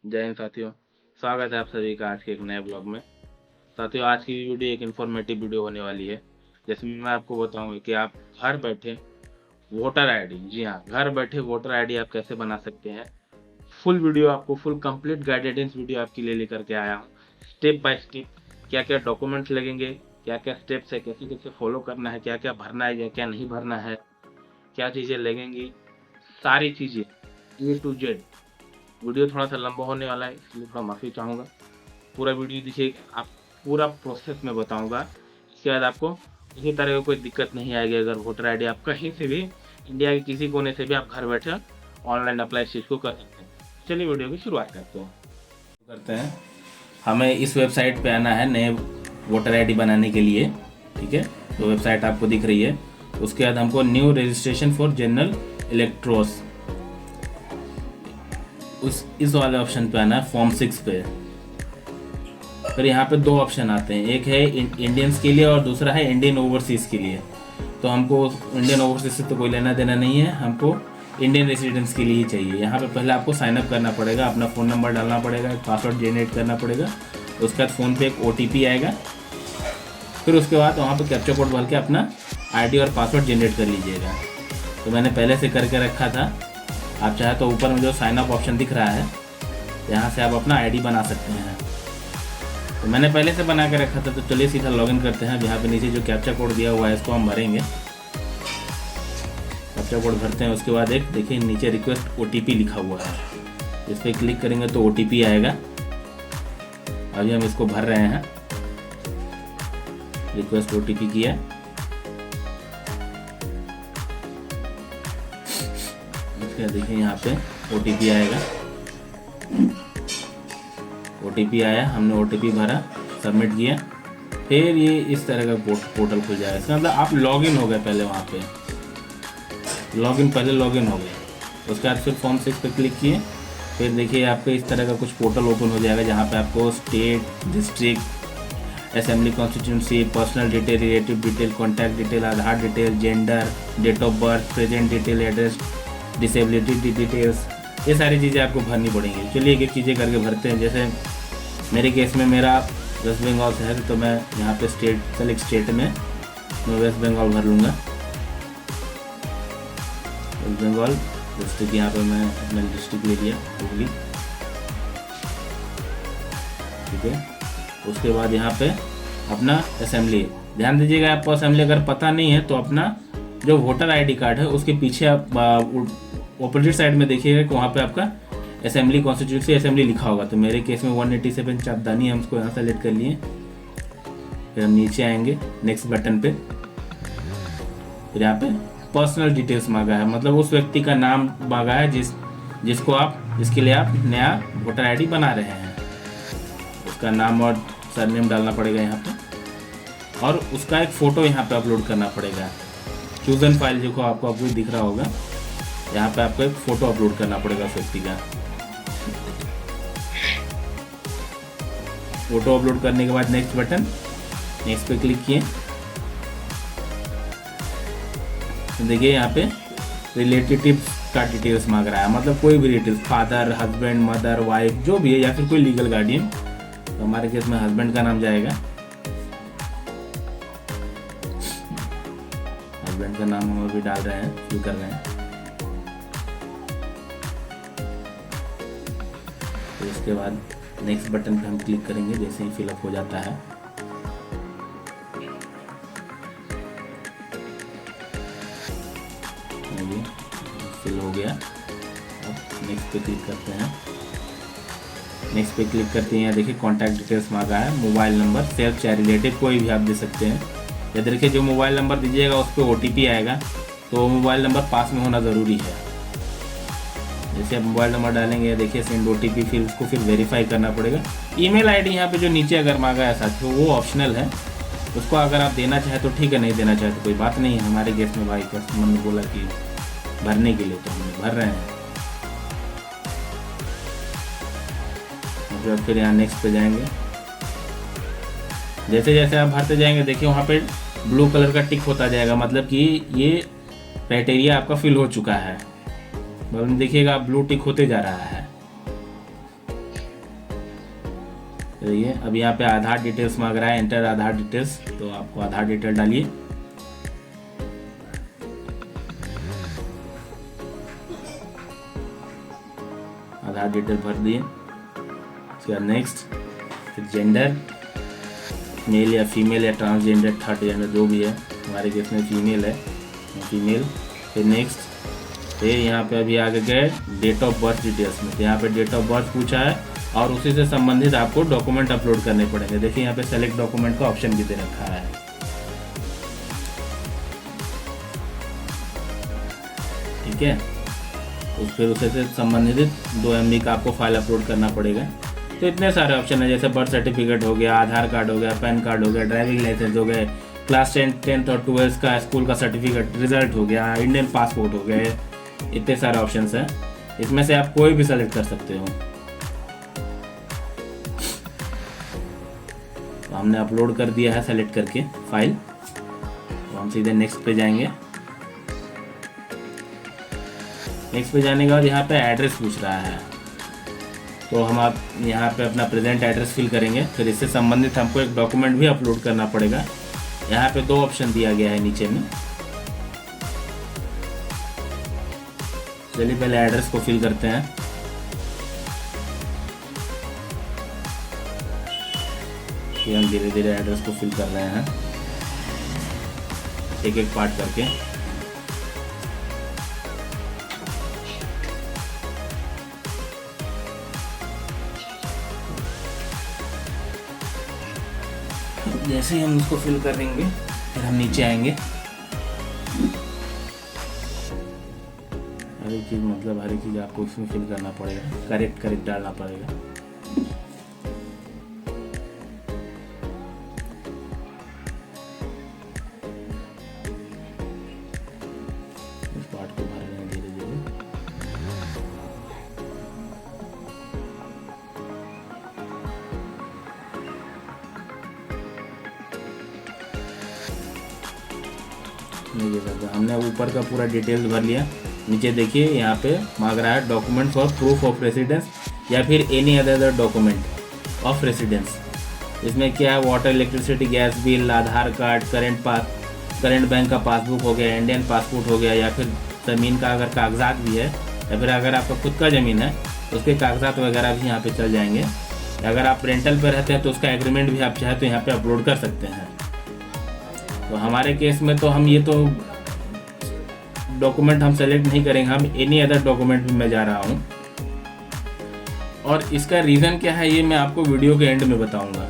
जय हिंद साथियों, स्वागत है आप सभी का आज के एक नए ब्लॉग में। साथियों, आज की वीडियो एक इन्फॉर्मेटिव वीडियो होने वाली है। जिसमें मैं आपको बताऊंगा कि आप घर बैठे वोटर आईडी, जी हाँ, घर बैठे वोटर आईडी आप कैसे बना सकते हैं। फुल वीडियो आपको, फुल कंप्लीट गाइडेंस वीडियो आपके लिए लेकर के आया हूँ। स्टेप बाय स्टेप क्या क्या डॉक्यूमेंट्स लगेंगे, क्या क्या स्टेप्स है, कैसे कैसे फॉलो करना है, क्या क्या भरना है या क्या नहीं भरना है, क्या चीज़ें लगेंगी, सारी चीज़ें A to Z। वीडियो थोड़ा सा लंबा होने वाला है, इसलिए थोड़ा माफ़ी चाहूँगा। पूरा वीडियो देखिए, आप पूरा प्रोसेस में बताऊँगा। इसके बाद आपको किसी तरह की कोई दिक्कत नहीं आएगी। अगर वोटर आईडी आप कहीं से भी, इंडिया के किसी कोने से भी आप घर बैठे ऑनलाइन अप्लाई इस चीज़ को कर सकते हैं। चलिए वीडियो की शुरुआत करते हैं। हमें इस वेबसाइट पे आना है नए वोटर आईडी बनाने के लिए, ठीक है। तो वेबसाइट आपको दिख रही है। उसके बाद हमको न्यू रजिस्ट्रेशन फॉर जनरल इलेक्ट्रोस, इस वाले ऑप्शन पे आना है, फॉर्म 6 पे। फिर यहाँ पे दो ऑप्शन आते हैं, एक है इंडियंस के लिए और दूसरा है इंडियन ओवरसीज़ के लिए। तो हमको इंडियन ओवरसीज से तो कोई लेना देना नहीं है, हमको इंडियन रेसिडेंट्स के लिए ही चाहिए। यहाँ पे पहले आपको साइनअप करना पड़ेगा, अपना फ़ोन नंबर डालना पड़ेगा, एक पासवर्ड जनरेट करना पड़ेगा। उसके बाद फ़ोन पे एक OTP आएगा। फिर उसके बाद वहाँ पे कैप्चा कोड भर के अपना ID और पासवर्ड जनरेट कर लीजिएगा। तो मैंने पहले से करके रखा था। आप चाहे तो ऊपर में जो साइनअप ऑप्शन दिख रहा है, यहाँ से आप अपना ID बना सकते हैं। तो मैंने पहले से बना के रखा था, तो चलिए सीधा लॉगिन करते हैं। अब यहाँ पे नीचे जो कैप्चा कोड दिया हुआ है इसको हम भरेंगे। कैप्चा कोड भरते हैं, उसके बाद एक देखिए नीचे रिक्वेस्ट OTP लिखा हुआ है, इस पर क्लिक करेंगे तो OTP आएगा। अभी हम इसको भर रहे हैं। रिक्वेस्ट OTP किया, उसके देखिए यहाँ पे OTP आएगा। OTP आया, हमने OTP भरा, सबमिट किया। फिर ये इस तरह का पोर्टल खुल जाएगा। इसका मतलब आप लॉगिन हो गए पहले, वहाँ पे लॉगिन हो गए। उसके बाद फिर फॉर्म 6 पे क्लिक किए। फिर देखिए आपको इस तरह का कुछ पोर्टल ओपन हो जाएगा, जहाँ पे आपको state, district, assembly constituency, personal detail, relative detail, contact detail, Aadhaar detail, gender, date of birth, present detail, address, disability details, ये सारी चीज़ें आपको भरनी पड़ेंगी। चलिए एक एक चीज़ें करके भरते हैं। जैसे मेरे केस में मेरा वेस्ट बंगाल से है, तो मैं यहाँ पे सेलेक्ट स्टेट में मैं वेस्ट बंगाल भर लूँगा। वेस्ट बंगाल डिस्ट्रिक्ट, यहाँ पे मैं अपना डिस्ट्रिक्ट ले लिया हुगली, ठीक है। उसके बाद यहाँ पे अपना असेंबली, ध्यान दीजिएगा, आपको असेंबली अगर पता नहीं है तो अपना जो वोटर ID कार्ड है उसके पीछे आप ऑपोजिट साइड में देखिएगा कि वहाँ पे आपका असेंबली कॉन्स्टिट्यूंसी असेंबली लिखा होगा। तो मेरे केस में 187 चापदानी, हम उसको यहाँ सेलेक्ट कर लिए। फिर हम नीचे आएंगे नेक्स्ट बटन पे। फिर यहाँ पे पर्सनल डिटेल्स मांगा है, मतलब उस व्यक्ति का नाम मांगा है जिसको आप, जिसके लिए आप नया वोटर ID बना रहे हैं। उसका नाम और सरनेम डालना पड़ेगा यहाँ पे, और उसका एक फ़ोटो यहाँ पे अपलोड करना पड़ेगा। चूजन फाइल जो को आपको दिख रहा होगा, यहाँ पे आपको एक फ़ोटो अपलोड करना पड़ेगा उस व्यक्ति का। फ़ोटो अपलोड करने के बाद नेक्स्ट बटन, नेक्स्ट पे क्लिक किए। तो देखिए यहाँ पे रिलेटिव का डिटेल्स मांग रहा है, मतलब कोई भी details, father, husband, mother, wife, जो भी है, या फिर कोई लीगल गार्डियन। तो हमारे केस में हस्बैंड का नाम जाएगा, हस्बैंड का नाम हम अभी डाल रहे हैं, फिल कर रहे हैं। तो इसके बाद नेक्स्ट बटन पे हम क्लिक करेंगे, जैसे ही फिलअप हो जाता है। ये फिल हो गया। अब नेक्स्ट पे क्लिक करते हैं। नेक्स्ट पे क्लिक करते हैं, देखिए कॉन्टैक्ट डिटेल्स मांगा है, मोबाइल नंबर, सेल्फ चाहे रिलेटिव कोई भी आप दे सकते हैं। या देखिए जो मोबाइल नंबर दीजिएगा उस पर OTP आएगा, तो मोबाइल नंबर पास में होना ज़रूरी है। जैसे आप मोबाइल नंबर डालेंगे, देखिए सेंड OTP, फिर उसको फिर वेरीफाई करना पड़ेगा। ईमेल ID यहाँ पे जो नीचे अगर मांगा है साथियों, वो ऑप्शनल है, उसको अगर आप देना चाहे तो ठीक है, नहीं देना चाहे तो कोई बात नहीं है। हमारे केस में भाई कस्टमर ने बोला कि भरने के लिए, तो हम भर रहे हैं। फिर यहाँ नेक्स्ट पे जाएंगे। जैसे जैसे आप भरते जाएंगे, देखिए वहाँ पे ब्लू कलर का टिक होता जाएगा, मतलब कि ये क्राइटेरिया आपका फिल हो चुका है। देखिएगा ब्लू टिक होते जा रहा है। देखिए अब यहाँ पे आधार डिटेल्स मांग रहा है, एंटर आधार डिटेल्स, तो आपको आधार डिटेल डालिए। आधार डिटेल भर दिए, उसके बाद नेक्स्ट, फिर जेंडर, मेल या फीमेल या ट्रांसजेंडर, थर्ड जेंडर जो भी है, हमारे केस में फीमेल है, फीमेल। फिर नेक्स्ट, फिर यहाँ पे अभी आगे गए डेट ऑफ बर्थ डिटेल्स में, तो यहाँ पे डेट ऑफ बर्थ पूछा है और उसी से संबंधित आपको डॉक्यूमेंट अपलोड करने पड़ेंगे। देखिए यहाँ पे सेलेक्ट डॉक्यूमेंट का ऑप्शन भी दे रखा है। ठीक है, फिर उसे से संबंधित 2 MB का आपको फाइल अपलोड करना पड़ेगा। तो इतने सारे ऑप्शन है, जैसे बर्थ सर्टिफिकेट हो गया, आधार कार्ड हो गया, पैन कार्ड हो गया, ड्राइविंग लाइसेंस हो गए, क्लास 10th और 12th का स्कूल का सर्टिफिकेट रिजल्ट हो गया, इंडियन पासपोर्ट हो गए, इतने सारे ऑप्शंस हैं। इसमें से आप कोई भी सेलेक्ट कर सकते हो। तो हमने अपलोड कर दिया है सेलेक्ट करके फाइल, तो हम सीधे नेक्स्ट पे जाएंगे। नेक्स्ट पे जाने के बाद यहाँ पे एड्रेस पूछ रहा है, तो हम आप यहाँ पे अपना प्रेजेंट एड्रेस फिल करेंगे। फिर इससे संबंधित हमको एक डॉक्यूमेंट भी अपलोड करना पड़ेगा। यहाँ पे 2 ऑप्शन दिया गया है नीचे में। चलिए पहले एड्रेस को फिल करते हैं। ये हम धीरे धीरे एड्रेस को फिल कर रहे हैं, एक एक पार्ट करके। जैसे ही हम इसको फिल करेंगे फिर हम नीचे आएंगे। हर एक चीज़ मतलब हर एक चीज़ आपको इसमें फिल करना पड़ेगा, करेक्ट डालना पड़ेगा। इस पार्ट को भर रहे हैं धीरे धीरे। हमने ऊपर का पूरा डिटेल्स भर लिया। नीचे देखिए यहाँ पे मांग रहा है document for proof of residence या फिर any other document of residence. इसमें क्या है, वाटर, इलेक्ट्रिसिटी, गैस बिल, आधार कार्ड, करंट बैंक का पासबुक हो गया, इंडियन पासपोर्ट हो गया, या फिर ज़मीन का अगर कागजात भी है, या फिर अगर आपका खुद का ज़मीन है तो उसके कागजात वगैरह भी यहाँ पे चल जाएंगे। अगर आप रेंटल पे रहते हैं तो उसका एग्रीमेंट भी आप चाहे तो यहाँ पे अपलोड कर सकते हैं। तो हमारे केस में तो हम ये तो डॉक्यूमेंट हम सेलेक्ट नहीं करेंगे, हम एनी अदर डॉक्यूमेंट में मैं जा रहा हूँ। और इसका रीज़न क्या है ये मैं आपको वीडियो के एंड में बताऊँगा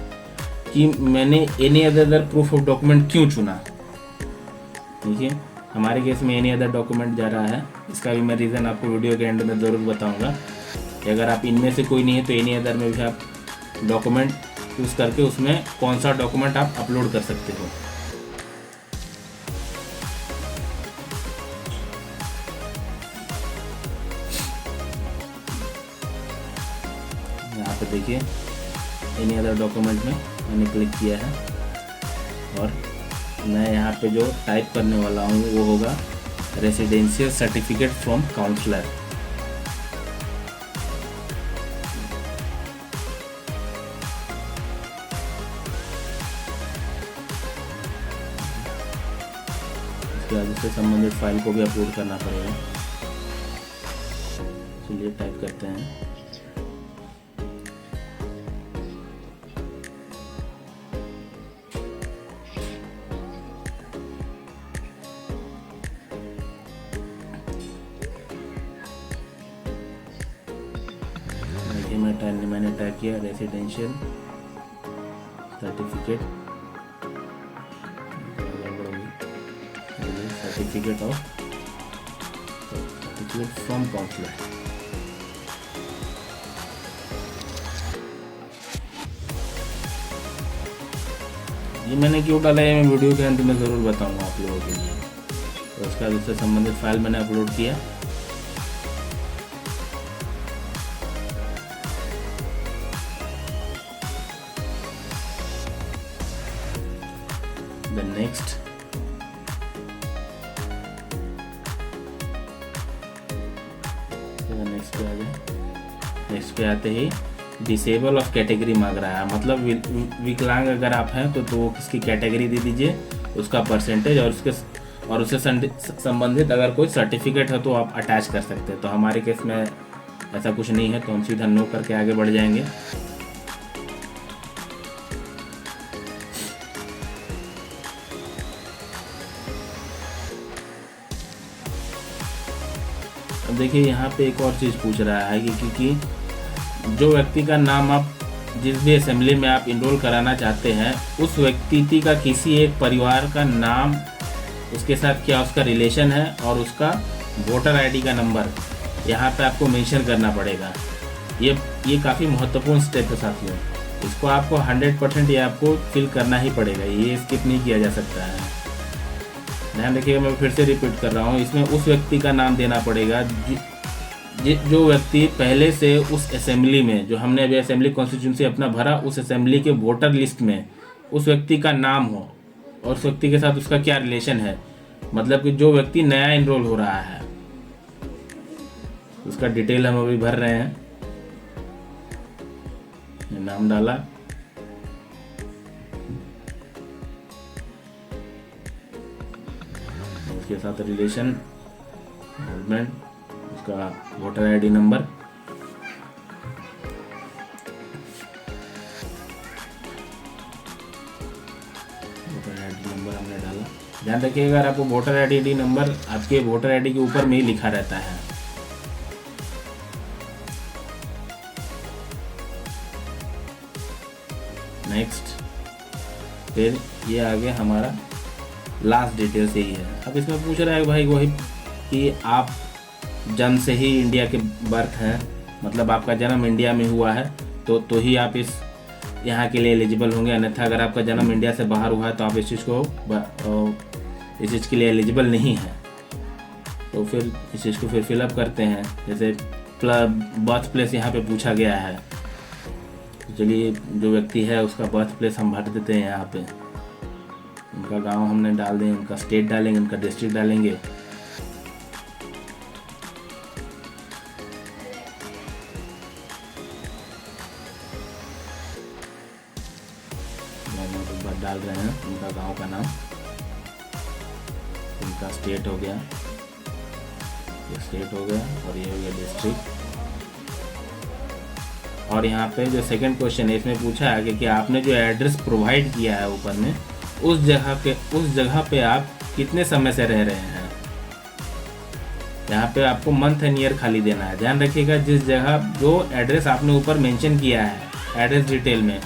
कि मैंने any other proof of document क्यों चुना। देखिए हमारे केस में एनी अदर डॉक्यूमेंट जा रहा है, इसका भी मैं रीज़न आपको वीडियो के एंड में ज़रूर बताऊँगा कि अगर आप इनमें से कोई नहीं है तो एनी अदर में भी आप डॉक्यूमेंट चूज़ करके उसमें कौन सा डॉक्यूमेंट आप अपलोड कर सकते हो। यहाँ पे देखिए एनी अदर डॉक्यूमेंट में मैंने क्लिक किया है और मैं यहाँ पे जो टाइप करने वाला हूँ वो होगा रेसिडेंशियल सर्टिफिकेट फ्रॉम काउंसलर। इसके बाद इससे संबंधित फाइल को भी अपलोड करना पड़ेगा। चलिए टाइप करते हैं। मैंने टाइप किया रेसिडेंशियल सर्टिफिकेट फ्रॉम काउंसलर। ये मैंने क्यों डाला है मैं वीडियो के अंत में ज़रूर बताऊंगा आप लोगों के लिए। तो उसका उससे संबंधित फाइल मैंने अपलोड किया। देन नेक्स्ट, नेक्स्ट पे आ जाए। नेक्स्ट पे आते ही डिसेबल ऑफ कैटेगरी मांग रहा है, मतलब विकलांग अगर आप हैं तो किसकी कैटेगरी दे दीजिए, उसका परसेंटेज, और उससे संबंधित अगर कोई सर्टिफिकेट है तो आप अटैच कर सकते हैं। तो हमारे केस में ऐसा कुछ नहीं है, तो हम सीधा नो करके आगे बढ़ जाएंगे। अब देखिए यहाँ पे एक और चीज़ पूछ रहा है कि क्योंकि जो व्यक्ति का नाम आप जिस भी असेंबली में आप इनरोल कराना चाहते हैं, उस व्यक्ति का किसी एक परिवार का नाम, उसके साथ क्या उसका रिलेशन है, और उसका वोटर आईडी का नंबर यहाँ पे आपको मेंशन करना पड़ेगा। ये काफ़ी महत्वपूर्ण स्टेप है साथियों, इसको आपको 100% ये आपको फिल करना ही पड़ेगा, ये स्किप नहीं किया जा सकता है। ध्यान रखिएगा, मैं फिर से रिपीट कर रहा हूँ, इसमें उस व्यक्ति का नाम देना पड़ेगा जो व्यक्ति पहले से उस असेंबली में, जो हमने अभी असेंबली कॉन्स्टिट्यूंसी अपना भरा, उस असेंबली के वोटर लिस्ट में उस व्यक्ति का नाम हो, और उस व्यक्ति के साथ उसका क्या रिलेशन है, मतलब कि जो व्यक्ति नया इनरोल हो रहा है उसका डिटेल हम अभी भर रहे हैं। नाम डाला, उसके साथ रिलेशन, हस्बैंड, उसका voter ID number, voter ID number हमने डाला। ध्यान रखिएगा, अगर आपको वोटर आईडी नंबर आपके वोटर आईडी के ऊपर में ही लिखा रहता है। नेक्स्ट, फिर ये आ गया हमारा लास्ट डिटेल्स यही है। अब इसमें पूछ रहा है भाई वही कि आप जन्म से ही इंडिया के बर्थ हैं, मतलब आपका जन्म इंडिया में हुआ है तो ही आप इस यहाँ के लिए एलिजिबल होंगे, अन्यथा अगर आपका जन्म इंडिया से बाहर हुआ है तो आप इस चीज़ के लिए एलिजिबल नहीं है। तो फिर इस चीज़ को फिर फिलअप करते हैं। जैसे बर्थ प्लेस यहाँ पे पूछा गया है, तो चलिए जो व्यक्ति है उसका बर्थ प्लेस हम भर देते हैं यहाँ पे। उनका गांव हमने डाल दें, उनका स्टेट डालेंगे, उनका डिस्ट्रिक्ट डालेंगे। डाल रहे हैं उनका गांव का नाम, उनका स्टेट हो गया, ये स्टेट हो गया, और ये हो गया डिस्ट्रिक्ट। और यहाँ पे जो सेकंड क्वेश्चन है इसमें पूछा है कि आपने जो एड्रेस प्रोवाइड किया है ऊपर में, उस जगह पे आप कितने समय से रह रहे हैं। यहाँ पे आपको मंथ एंड ईयर खाली देना है। ध्यान रखिएगा, जिस जगह जो एड्रेस आपने ऊपर मेंशन किया है एड्रेस डिटेल में,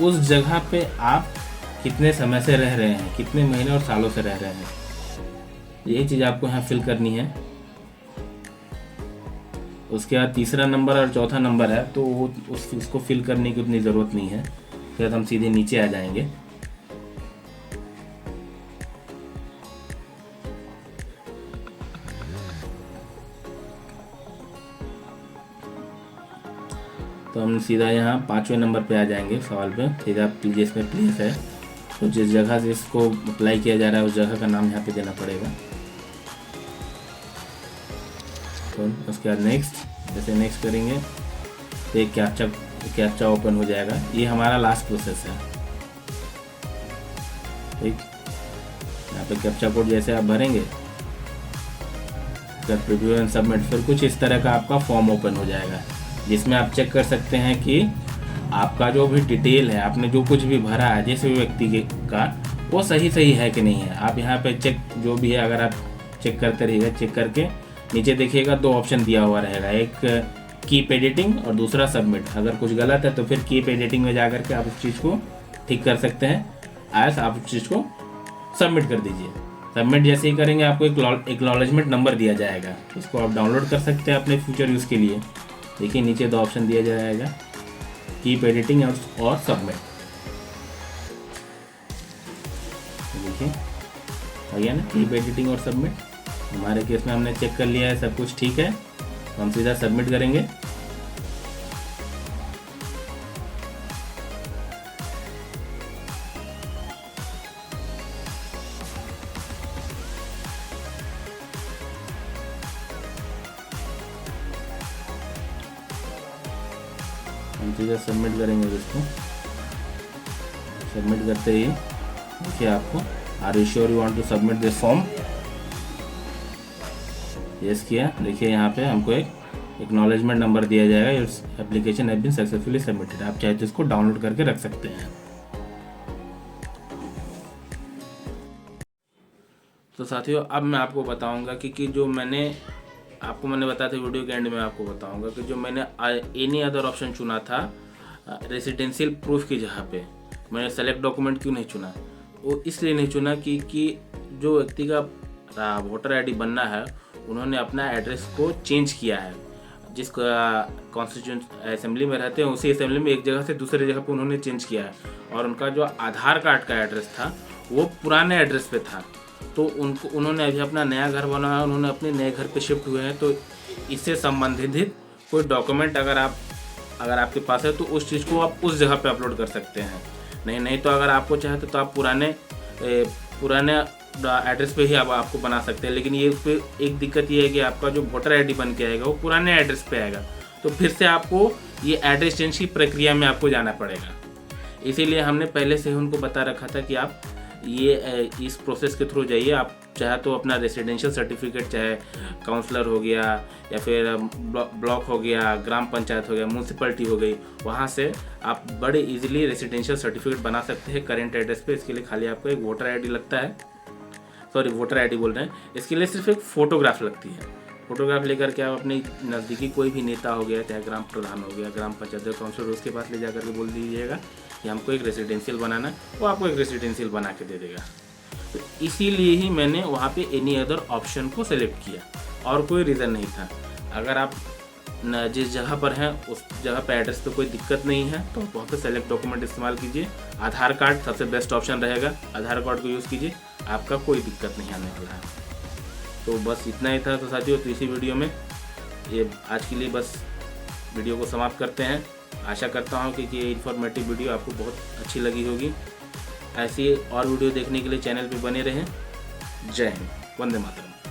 उस जगह पे आप कितने समय से रह रहे हैं, कितने महीने और सालों से रह रहे हैं, यही चीज़ आपको यहाँ फिल करनी है। उसके बाद तीसरा नंबर और चौथा नंबर है, तो उसको फिल करने की उतनी ज़रूरत नहीं है, फिर हम सीधे नीचे आ जाएंगे। तो हम सीधा यहाँ 5वें नंबर पे आ जाएंगे सवाल पे। सीधा जिसमें प्लेस है, तो जिस जगह से इसको अप्लाई किया जा रहा है उस जगह का नाम यहाँ पे देना पड़ेगा। तो उसके बाद नेक्स्ट, जैसे नेक्स्ट करेंगे तो एक कैप्चा ओपन हो जाएगा। ये हमारा लास्ट प्रोसेस है, ठीक। यहाँ पे कैप्चा कोड जैसे आप भरेंगे, प्रीव्यू एंड सबमिट, फिर कुछ इस तरह का आपका फॉर्म ओपन हो जाएगा, जिसमें आप चेक कर सकते हैं कि आपका जो भी डिटेल है, आपने जो कुछ भी भरा है जिस भी व्यक्ति का, वो सही है कि नहीं है। आप यहाँ पे चेक जो भी है, अगर आप चेक करते रहिएगा, चेक करके नीचे देखिएगा 2 ऑप्शन दिया हुआ रहेगा, एक कीप एडिटिंग और दूसरा सबमिट। अगर कुछ गलत है तो फिर कीप एडिटिंग में जा करके आप उस चीज़ को ठीक कर सकते हैं, आज आप उस चीज़ को सबमिट कर दीजिए। सबमिट जैसे ही करेंगे आपको एक एक्नॉलेजमेंट नंबर दिया जाएगा, इसको आप डाउनलोड कर सकते हैं अपने फ्यूचर यूज़ के लिए। देखिए नीचे 2 ऑप्शन दिया जाएगा, कीप एडिटिंग और सबमिट। देखिए आ गया ना, कीप एडिटिंग और सबमिट। हमारे केस में हमने चेक कर लिया है, सब कुछ ठीक है, तो हम सीधा सबमिट करेंगे। हम सीधा सबमिट करेंगे इसको। सबमिट करते ही देखिए आपको are you sure you want to submit this form, yes किया। देखिए यहाँ पे हमको एक एक्नॉलेजमेंट नंबर दिया जाएगा, it's application has been successfully submitted. आप चाहे तो इसको डाउनलोड करके रख सकते हैं। तो साथियों अब मैं आपको बताऊंगा कि जो मैंने बताया था वीडियो के एंड में, आपको बताऊंगा कि जो मैंने एनी अदर ऑप्शन चुना था रेसिडेंशियल प्रूफ की जगह पे, मैंने सेलेक्ट डॉक्यूमेंट क्यों नहीं चुना? वो इसलिए नहीं चुना कि जो व्यक्ति का वोटर आईडी बनना है उन्होंने अपना एड्रेस को चेंज किया है। जिस कॉन्स्टिट्यूंट असेंबली में रहते हैं उसी असेंबली में एक जगह से दूसरे जगह पे उन्होंने चेंज किया है, और उनका जो आधार कार्ड का एड्रेस था वो पुराने एड्रेस पे था। तो उन्होंने अभी अपना नया घर बनाया, उन्होंने अपने नए घर पे शिफ्ट हुए हैं। तो इससे संबंधित कोई डॉक्यूमेंट अगर आपके पास है तो उस चीज़ को आप उस जगह पे अपलोड कर सकते हैं। नहीं तो अगर आपको चाहे तो आप पुराने एड्रेस पे ही आपको बना सकते हैं। लेकिन ये पे एक दिक्कत ये है कि आपका जो वोटर आईडी बन के आएगा वो पुराने एड्रेस पे आएगा, तो फिर से आपको ये एड्रेस चेंज की प्रक्रिया में आपको जाना पड़ेगा। इसीलिए हमने पहले से ही उनको बता रखा था कि आप ये इस प्रोसेस के थ्रू जाइए। आप चाहे तो अपना रेसिडेंशियल सर्टिफिकेट, चाहे काउंसलर हो गया या फिर ब्लॉक हो गया, ग्राम पंचायत हो गया, म्यूनसिपैलिटी हो गई, वहाँ से आप बड़े इजीली रेसिडेंशियल सर्टिफिकेट बना सकते हैं करेंट एड्रेस पे। इसके लिए खाली आपको एक वोटर आईडी लगता है, सॉरी वोटर आईडी बोल रहे हैं, इसके लिए सिर्फ एक फ़ोटोग्राफ लगती है। फ़ोटोग्राफ लेकर के आप अपने नज़दीकी कोई भी नेता हो गया, चाहे ग्राम प्रधान हो गया, ग्राम पंचायत काउंसलर, उसके पास ले जाकर के बोल दीजिएगा कि हमको एक रेसिडेंशियल बनाना है, वो आपको एक रेसिडेंशियल बना के दे देगा। तो इसीलिए ही मैंने वहाँ पे एनी अदर ऑप्शन को सेलेक्ट किया, और कोई रीज़न नहीं था। अगर आप जिस जगह पर हैं उस जगह पे एड्रेस पे कोई दिक्कत नहीं है तो वहाँ पे सेलेक्ट डॉक्यूमेंट इस्तेमाल कीजिए। आधार कार्ड सबसे बेस्ट ऑप्शन रहेगा, आधार कार्ड को यूज़ कीजिए, आपका कोई दिक्कत नहीं आने वाला है। तो बस इतना ही था। तो साथियों तो इसी वीडियो में ये आज के लिए बस वीडियो को समाप्त करते हैं। आशा करता हूँ कि ये इन्फॉर्मेटिव वीडियो आपको बहुत अच्छी लगी होगी। ऐसी और वीडियो देखने के लिए चैनल पे बने रहें। जय हिंद, वंदे मातरम।